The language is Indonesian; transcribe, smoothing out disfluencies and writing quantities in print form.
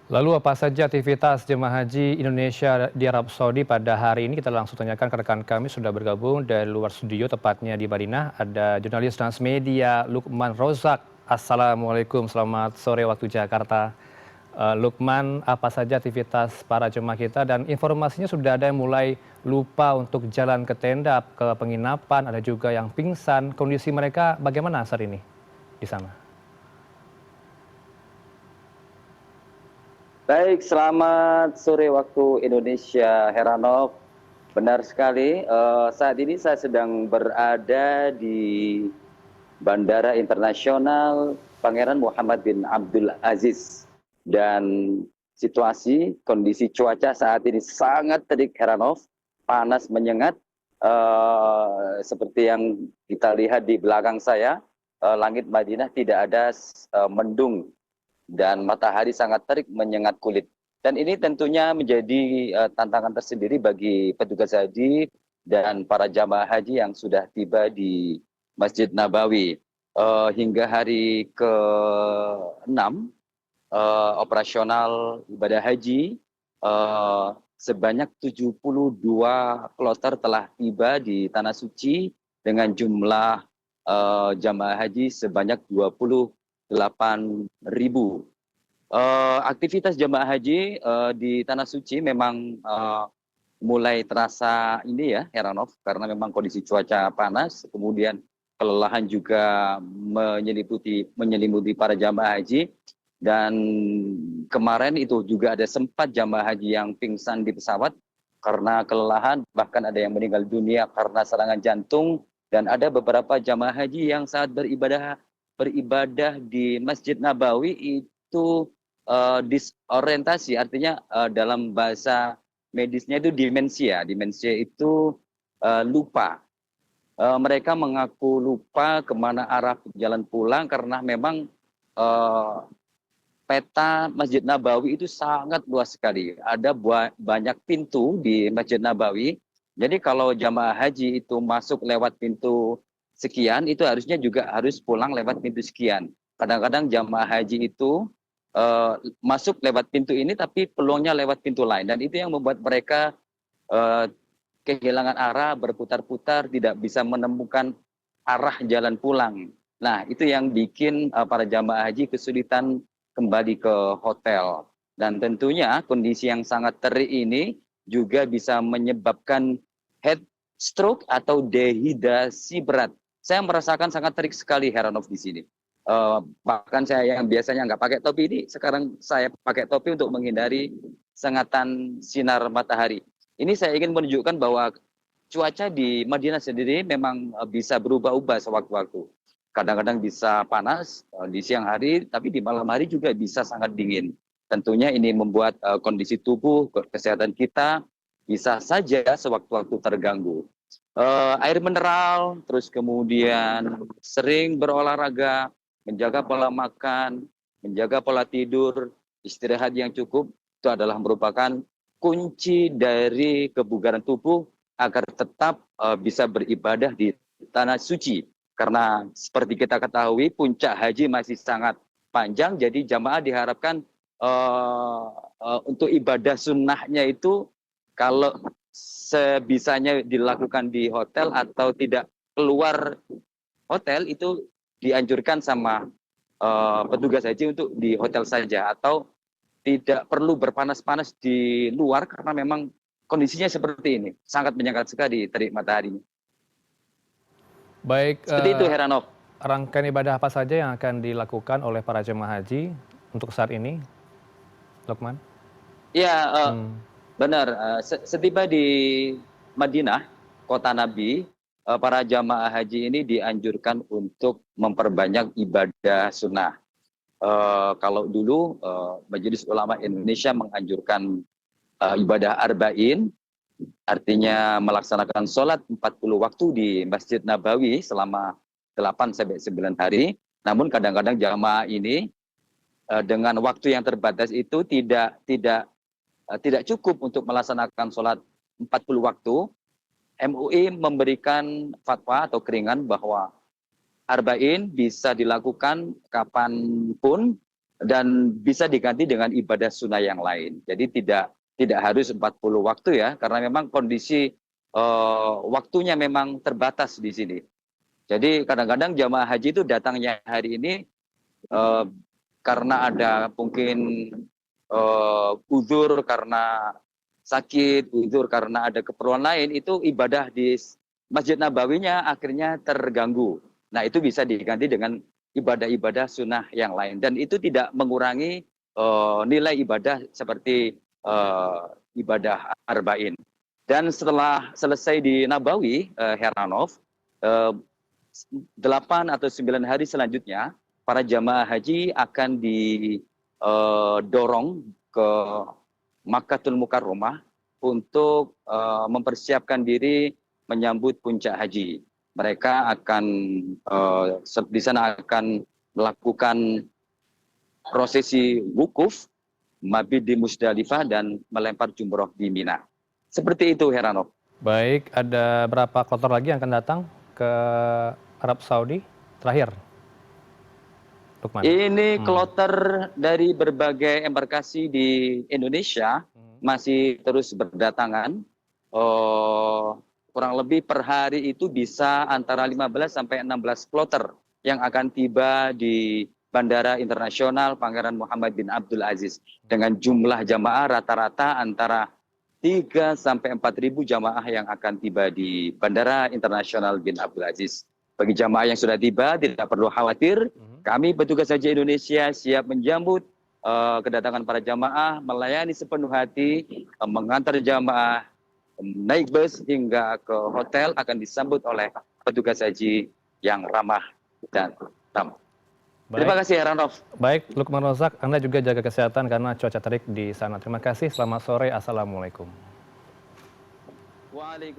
Lalu apa saja aktivitas jemaah haji Indonesia di Arab Saudi pada hari ini? Kita langsung tanyakan ke rekan kami sudah bergabung dari luar studio, tepatnya di Madinah. Ada jurnalis Transmedia Lukman Rozak. Assalamualaikum, selamat sore waktu Jakarta. Lukman, apa saja aktivitas para jemaah kita dan informasinya sudah ada yang mulai lupa untuk jalan ke tenda, ke penginapan, ada juga yang pingsan. Kondisi mereka bagaimana saat ini di sana? Baik, selamat sore waktu Indonesia, Heranov. Benar sekali, saat ini saya sedang berada di Bandara Internasional Pangeran Muhammad bin Abdul Aziz. Dan kondisi cuaca saat ini sangat terik, Heranov. Panas menyengat, seperti yang kita lihat di belakang saya, langit Madinah tidak ada mendung dan matahari sangat terik menyengat kulit. Dan ini tentunya menjadi tantangan tersendiri bagi petugas haji dan para jamaah haji yang sudah tiba di Masjid Nabawi. Hingga hari ke-6 operasional ibadah haji, sebanyak 72 kloter telah tiba di Tanah Suci dengan jumlah jamaah haji sebanyak 28.000. Aktivitas jamaah haji di Tanah Suci memang mulai terasa ini ya, Heranov, karena memang kondisi cuaca panas, kemudian kelelahan juga menyelimuti para jamaah haji. Dan kemarin itu juga ada sempat jamaah haji yang pingsan di pesawat karena kelelahan, bahkan ada yang meninggal dunia karena serangan jantung, dan ada beberapa jamaah haji yang saat beribadah di Masjid Nabawi itu disorientasi, artinya dalam bahasa medisnya itu demensia. Demensia itu lupa. Mereka mengaku lupa kemana arah jalan pulang karena memang peta Masjid Nabawi itu sangat luas sekali. Ada banyak pintu di Masjid Nabawi. Jadi kalau jamaah haji itu masuk lewat pintu sekian, itu harusnya juga harus pulang lewat pintu sekian. Kadang-kadang jamaah haji itu masuk lewat pintu ini, tapi peluangnya lewat pintu lain. Dan itu yang membuat mereka eh, kehilangan arah, berputar-putar, tidak bisa menemukan arah jalan pulang. Nah, itu yang bikin para jamaah haji kesulitan kembali ke hotel. Dan tentunya kondisi yang sangat terik ini juga bisa menyebabkan head stroke atau dehidrasi berat. Saya merasakan sangat terik sekali, Heranov, di sini. Bahkan saya yang biasanya nggak pakai topi ini, sekarang saya pakai topi untuk menghindari sengatan sinar matahari. Ini saya ingin menunjukkan bahwa cuaca di Madinah sendiri memang bisa berubah-ubah sewaktu-waktu. Kadang-kadang bisa panas di siang hari, tapi di malam hari juga bisa sangat dingin. Tentunya ini membuat kondisi tubuh, kesehatan kita bisa saja sewaktu-waktu terganggu. Air mineral, terus kemudian sering berolahraga, menjaga pola makan, menjaga pola tidur, istirahat yang cukup, itu adalah merupakan kunci dari kebugaran tubuh agar tetap bisa beribadah di tanah suci. Karena seperti kita ketahui puncak haji masih sangat panjang, jadi jamaah diharapkan untuk ibadah sunnahnya itu kalau sebisanya dilakukan di hotel atau tidak keluar hotel, itu dianjurkan sama petugas haji untuk di hotel saja, atau tidak perlu berpanas-panas di luar karena memang kondisinya seperti ini, sangat menyengat sekali terik matahari. Baik, Seperti itu, Heranov. rangkaian ibadah apa saja yang akan dilakukan oleh para jemaah haji untuk saat ini, Lukman? Ya, Hmm. benar. Setiba di Madinah, kota Nabi, para jamaah haji ini dianjurkan untuk memperbanyak ibadah sunnah. Kalau dulu Majelis Ulama Indonesia menganjurkan ibadah arba'in, artinya melaksanakan sholat 40 waktu di Masjid Nabawi selama 8 sampai 9 hari. Namun kadang-kadang jamaah ini dengan waktu yang terbatas itu tidak cukup untuk melaksanakan sholat 40 waktu. MUI memberikan fatwa atau keringan bahwa arba'in bisa dilakukan kapanpun, dan bisa diganti dengan ibadah sunnah yang lain. Jadi tidak harus 40 waktu ya, karena memang kondisi waktunya memang terbatas di sini. Jadi kadang-kadang jamaah haji itu datangnya hari ini eh, karena ada mungkin uzur karena sakit, uzur karena ada keperluan lain, itu ibadah di Masjid Nabawinya akhirnya terganggu. Nah, itu bisa diganti dengan ibadah-ibadah sunnah yang lain. Dan itu tidak mengurangi nilai ibadah seperti ibadah arba'in. Dan setelah selesai di Nabawi, Heranov, 8 atau 9 hari selanjutnya, para jamaah haji akan didorong ke Makkatul Mukarramah untuk mempersiapkan diri menyambut puncak haji. Mereka akan di sana akan melakukan prosesi wukuf, mabit di Musdalifah, dan melempar jumroh di Mina. Seperti itu, Heranov. Baik, ada berapa kloter lagi yang akan datang ke Arab Saudi terakhir, Lukman? Ini kloter dari berbagai embarkasi di Indonesia masih terus berdatangan. Kurang lebih per hari itu bisa antara 15 sampai 16 kloter yang akan tiba di Bandara Internasional Pangeran Muhammad bin Abdul Aziz. Dengan jumlah jamaah rata-rata antara 3 sampai 4.000 jamaah yang akan tiba di Bandara Internasional bin Abdul Aziz. Bagi jamaah yang sudah tiba, tidak perlu khawatir. Kami petugas haji Indonesia siap menjambut kedatangan para jamaah, melayani sepenuh hati, mengantar jamaah naik bus hingga ke hotel, akan disambut oleh petugas haji yang ramah dan tamu. Terima kasih, Heranov. Baik, Lukman Rozak, Anda juga jaga kesehatan karena cuaca terik di sana. Terima kasih, selamat sore, Assalamualaikum. Waalaikumsalam.